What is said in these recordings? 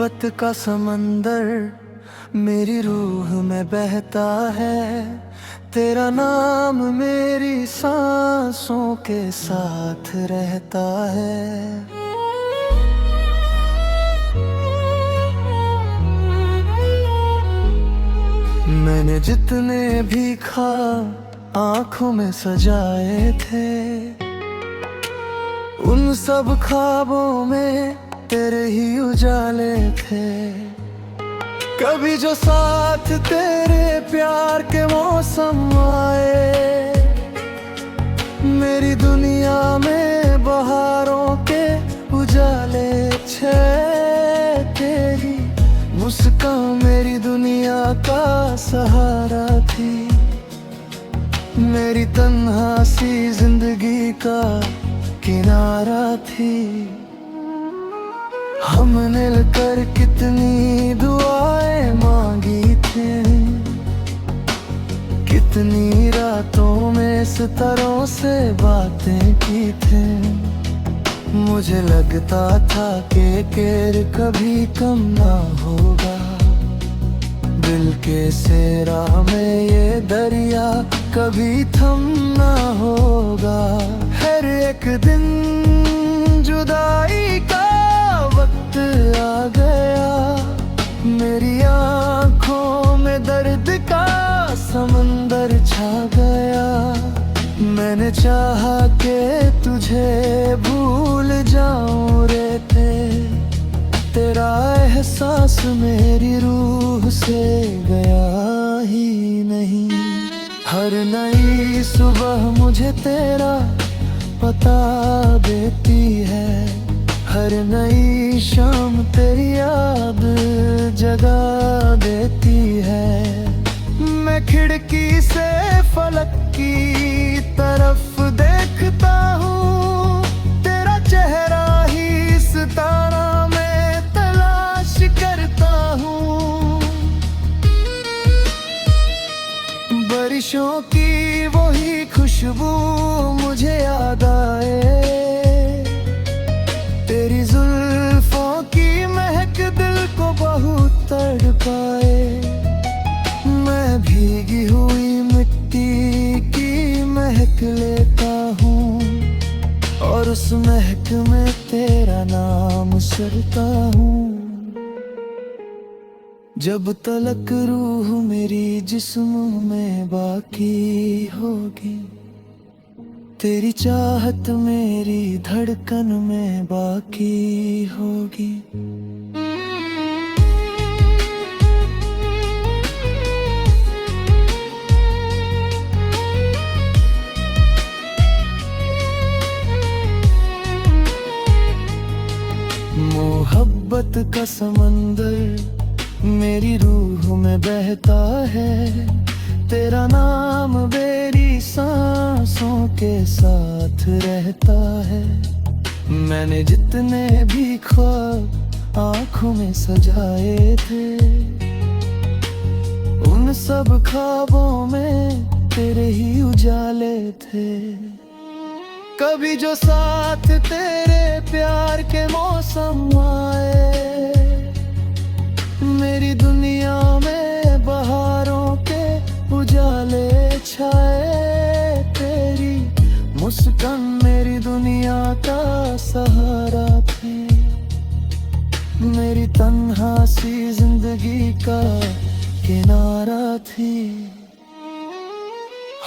मोहब्बत का समंदर मेरी रूह में बहता है। तेरा नाम मेरी सांसों के साथ रहता है। मैंने जितने भी ख्वाब आंखों में सजाए थे, उन सब ख्वाबों में तेरे ही उजाले थे। कभी जो साथ तेरे प्यार के मौसम आए, मेरी दुनिया में बहारों के उजाले छे। तेरी मुस्कान मेरी दुनिया का सहारा थी, मेरी तन्हा सी जिंदगी का किनारा थी। हमने मिलकर कितनी दुआएं मांगी थी, कितनी रातों में सितारों से बातें की थी। मुझे लगता था कि केर कभी कम ना होगा, दिल के सेरा में ये दरिया कभी थम ना होगा। हर एक दिन जुदाई का वक्त आ गया, मेरी आँखों में दर्द का समंदर छा गया। मैंने चाहा कि तुझे भूल जाऊं रे, तेरा एहसास मेरी रूह से गया ही नहीं। हर नई सुबह मुझे तेरा पता देती है, हर नई शाम तेरी याद जगा देती है। मैं खिड़की से फलक की तरफ देखता हूँ, तेरा चेहरा ही सितारा मैं तलाश करता हूँ। बारिशों की वही खुशबू मुझे याद आए, तेरी जुल्फों की महक दिल को बहुत तड़पाए। मैं भीगी हुई मिट्टी की महक लेता हूँ, और उस महक में तेरा नाम सुनता हूँ। जब तलक रूह मेरी जिस्म में बाकी होगी, तेरी चाहत मेरी धड़कन में बाकी होगी। मोहब्बत का समंदर मेरी रूह में बहता है। तेरा नाम मेरी सांसों के साथ रहता है। मैंने जितने भी ख्वाब आँखों में सजाए थे, उन सब ख्वाबों में तेरे ही उजाले थे। कभी जो साथ तेरे प्यार के मौसम आए, मेरी दुनिया में बहारों के उजाले छाए। तेरी मुस्कान मेरी दुनिया का सहारा थी, मेरी तन्हा सी जिंदगी का किनारा थी।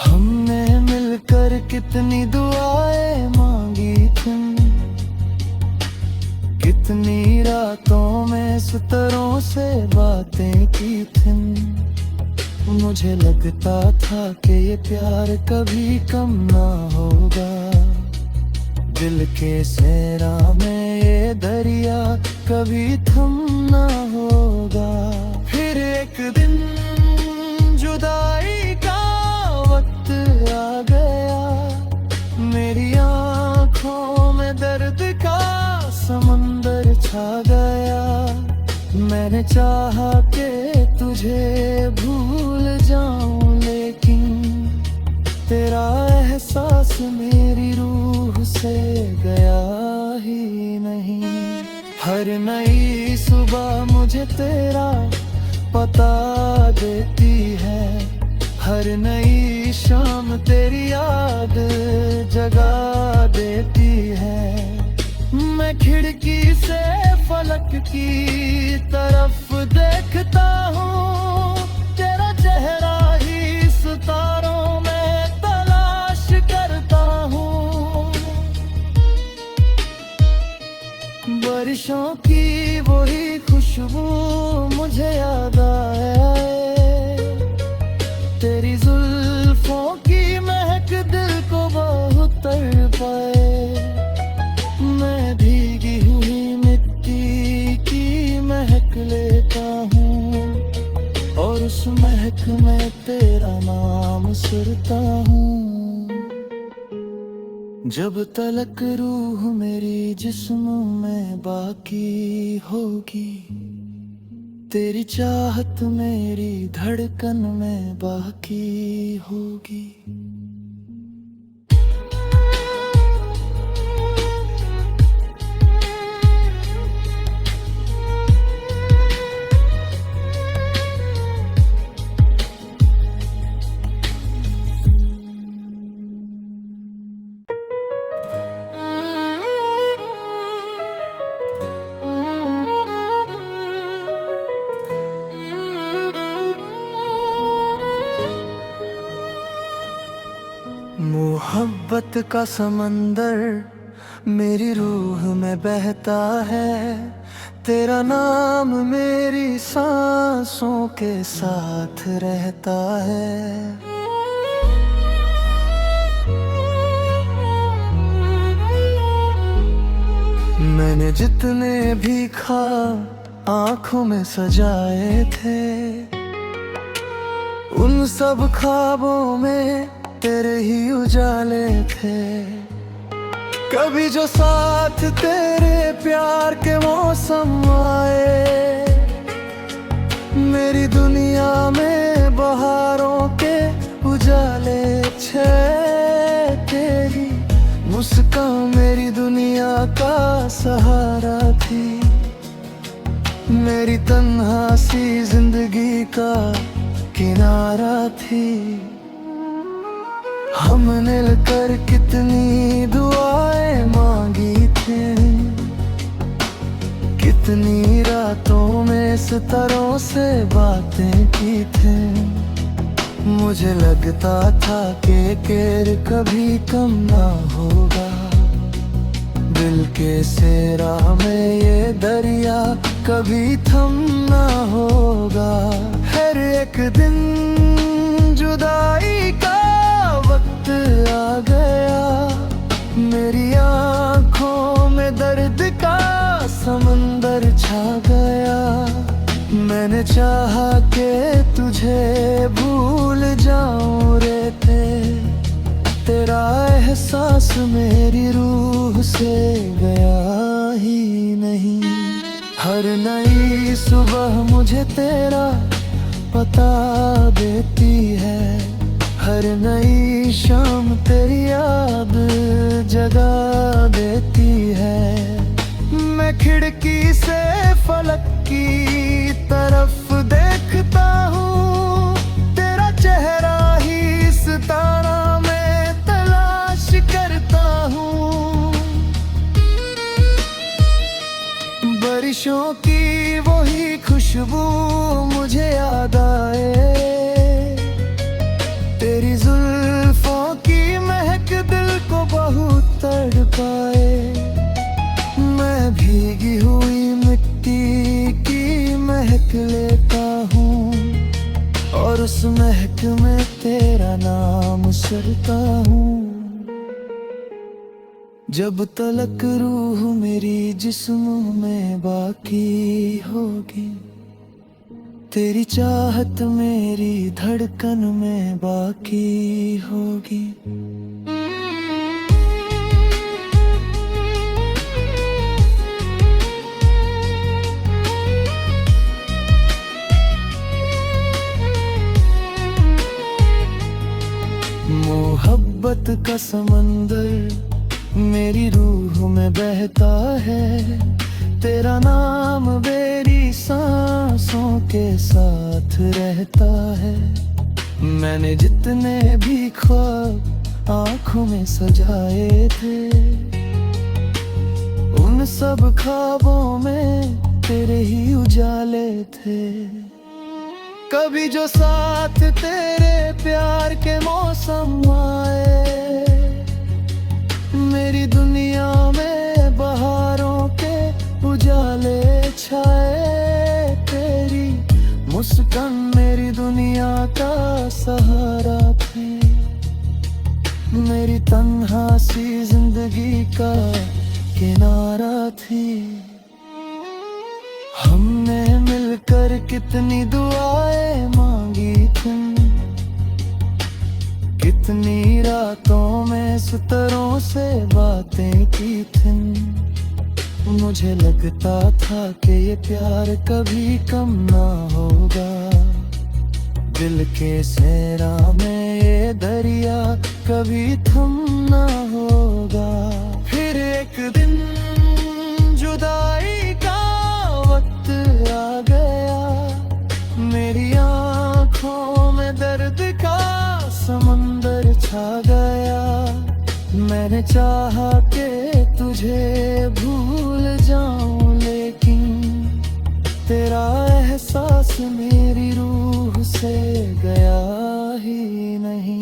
हमने मिलकर कितनी दुआएं मांगी थी, कितनी रातों में सितारों से बातें की थी। मुझे लगता था कि ये प्यार कभी कम ना होगा, दिल के सेरा में ये दरिया कभी थम ना होगा। फिर एक दिन जुदाई का वक्त आ गया, मेरी आँखों में दर्द का समंदर छा गया। मैंने चाहा कि तुझे भूल जाऊं, लेकिन तेरा एहसास मेरी रूह से गया ही नहीं। हर नई सुबह मुझे तेरा पता देती है। हर नई शाम तेरी याद जगा देती है। मैं खिड़की से फलक की तरफ देखता हूँ, तेरा चेहरा ही सितारों में तलाश करता हूँ। बारिशों की वही खुशबू मुझे याद आए, तेरी जुल्फों की महक दिल को बहुत तड़पाए। मैं भीगी हुई मिट्टी की महक लेता हूँ और उस महक में तेरा नाम सुरता हूँ। जब तलक रूह मेरी जिस्म में बाकी होगी, तेरी चाहत मेरी धड़कन में बाकी होगी। मोहब्बत का समंदर मेरी रूह में बहता है, तेरा नाम मेरी सांसों के साथ रहता है। मैंने जितने भी ख्वाब आंखों में सजाए थे, उन सब ख्वाबों में तेरे ही उजाले थे। कभी जो साथ तेरे प्यार के मौसम आए, मेरी दुनिया में बहारों के उजाले छे। तेरी मुस्कान मेरी दुनिया का सहारा थी, मेरी तन्हा सी जिंदगी का किनारा थी। हमने मिलकर कितनी दुआएं मांगी थी, कितनी रातों में सितारों से बातें की थी। मुझे लगता था कि केर कभी कम ना होगा, दिल के सेरा में ये दरिया कभी थम ना होगा। हर एक दिन जुदाई का वक्त आ गया, मेरी आँखों में दर्द का समंदर छा गया। मैंने चाहा कि तुझे भूल जाऊं रे, तेरा एहसास मेरी रूह से गया ही नहीं। हर नई सुबह मुझे तेरा पता देती है, हर नई शाम तेरी याद जगा देती है। मैं खिड़की से फलक की तरफ देखता हूँ, तेरा चेहरा ही सितारा में तलाश करता हूँ। बारिशों की वही खुशबू मुझे याद आए, तेरी जुल्फों की महक दिल को बहुत तड़पाए। मैं भीगी हुई मिट्टी की महक लेता हूँ और उस महक में तेरा नाम सुरता हूँ। जब तलक रूह मेरी जिस्म में बाकी होगी, तेरी चाहत मेरी धड़कन में बाकी होगी। मोहब्बत का समंदर मेरी रूह में बहता है, तेरा नाम मेरी सांसों सांसों के साथ रहता है। मैंने जितने भी ख्वाब आँखों में सजाए थे, उन सब ख्वाबों में तेरे ही उजाले थे। कभी जो साथ तेरे प्यार के मौसम आए, मेरी दुनिया में बहारों के उजाले छाए। तेरी मुस्कान मेरी दुनिया का सहारा थी, मेरी तन्हा सी जिंदगी का किनारा थी। हमने मिलकर कितनी दुआएं मांगी थी, कितनी रातों में सितारों से बातें की थी। मुझे लगता था कि ये प्यार कभी कम ना होगा, दिल के सहरा में ये दरिया कभी थम ना होगा। फिर एक दिन जुदाई का वक्त आ गया, मेरी आँखों में दर्द का समंदर छा गया। मैंने चाहा कि तुझे भूल जाऊं, लेकिन तेरा एहसास मेरी रूह से गया ही नहीं।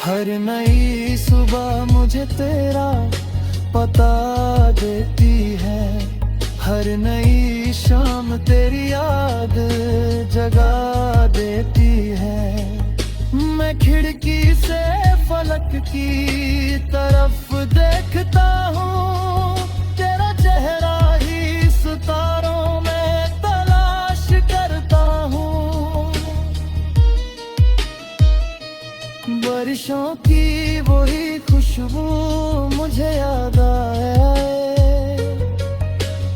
हर नई सुबह मुझे तेरा पता देती है, हर नई शाम तेरी याद जगा देती है। मैं खिड़की से फलक की तरफ देखता हूँ, तेरा चेहरा ही सितारों में तलाश करता हूँ। बारिशों की वही खुशबू मुझे याद आए,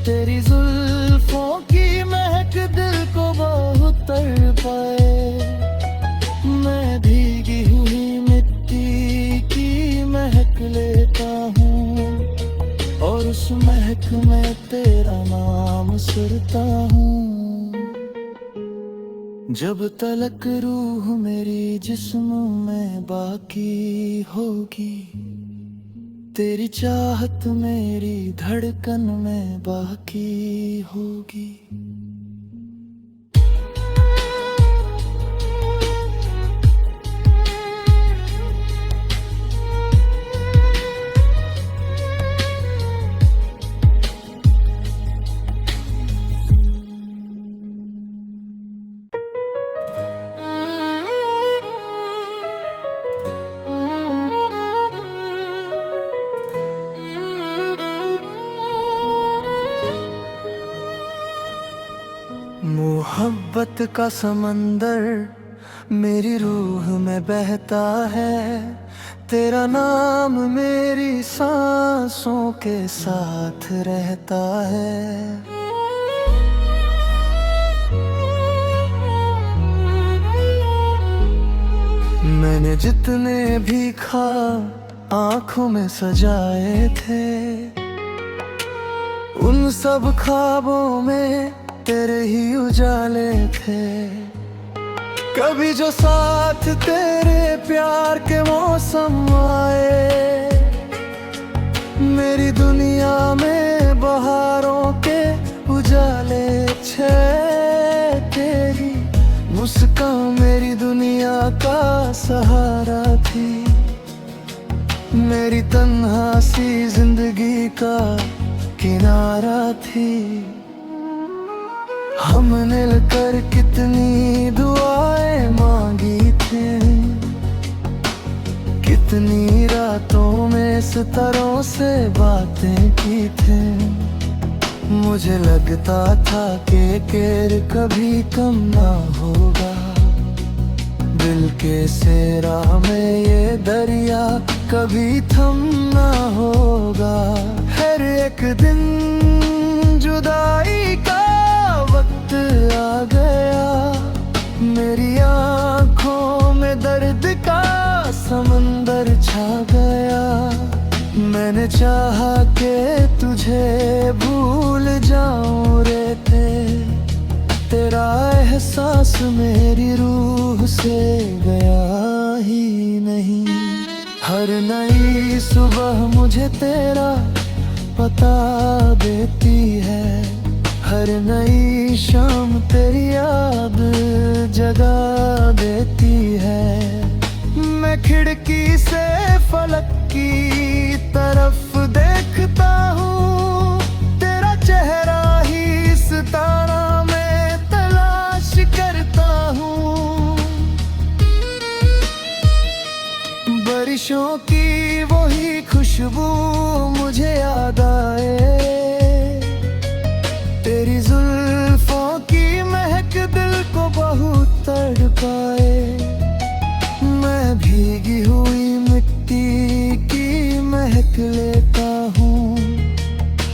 तेरी जुल्फों की महक दिल को बहुत तड़पाए। मैं भीगी हुई मिट्टी की महक लेता हूँ, और उस महक में तेरा नाम सुनता हूँ। जब तलक रूह मेरी जिस्म में बाकी होगी, तेरी चाहत मेरी धड़कन में बाकी होगी। मोहब्बत का समंदर मेरी रूह में बहता है, तेरा नाम मेरी सांसों के साथ रहता है। मैंने जितने भी ख्वाब आँखों में सजाए थे, उन सब ख्वाबों में तेरे ही उजाले थे। कभी जो साथ तेरे प्यार के मौसम आए, मेरी दुनिया में बहारों के उजाले छे। तेरी मुस्कान मेरी दुनिया का सहारा थी, मेरी तन्हा सी जिंदगी का किनारा थी। हमने मिलकर कितनी दुआएं मांगी थी, कितनी रातों में सितारों से बातें की थी। मुझे लगता था कि केर कभी कम ना होगा, दिल के सेरा में ये दरिया कभी थम ना होगा। हर एक दिन जुदाई का वक्त आ गया, मेरी आँखों में दर्द का समंदर छा गया। मैंने चाहा कि तुझे भूल जाऊं रे, तेरा एहसास मेरी रूह से गया ही नहीं। हर नई सुबह मुझे तेरा पता देती है, हर नई शाम तेरी याद जगा देती है। मैं खिड़की से फलक की तरफ देखता हूँ, तेरा चेहरा ही सितारा मैं तलाश करता हूँ। बारिशों की वही खुशबू मुझे याद आए, तेरी जुल्फों की महक दिल को बहुत तड़पाए। मैं भीगी हुई मिट्टी की महक लेता हूँ,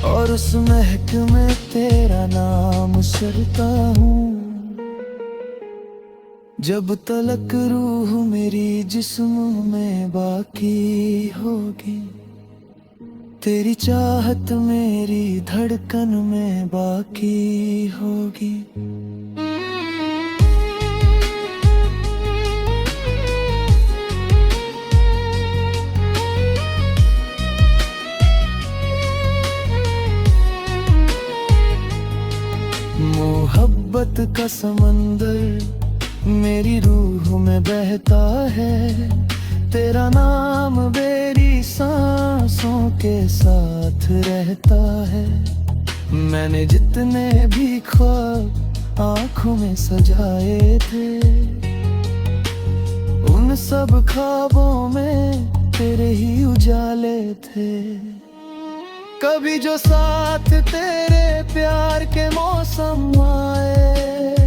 और उस महक में तेरा नाम सुनता हूँ। जब तलक रूह मेरी जिस्म में बाकी होगी, तेरी चाहत मेरी धड़कन में बाकी होगी। मोहब्बत का समंदर मेरी रूह में बहता है, तेरा नाम मेरी सांसों के साथ रहता है। मैंने जितने भी ख्वाब आँखों में सजाए थे, उन सब ख्वाबों में तेरे ही उजाले थे। कभी जो साथ तेरे प्यार के मौसम आए,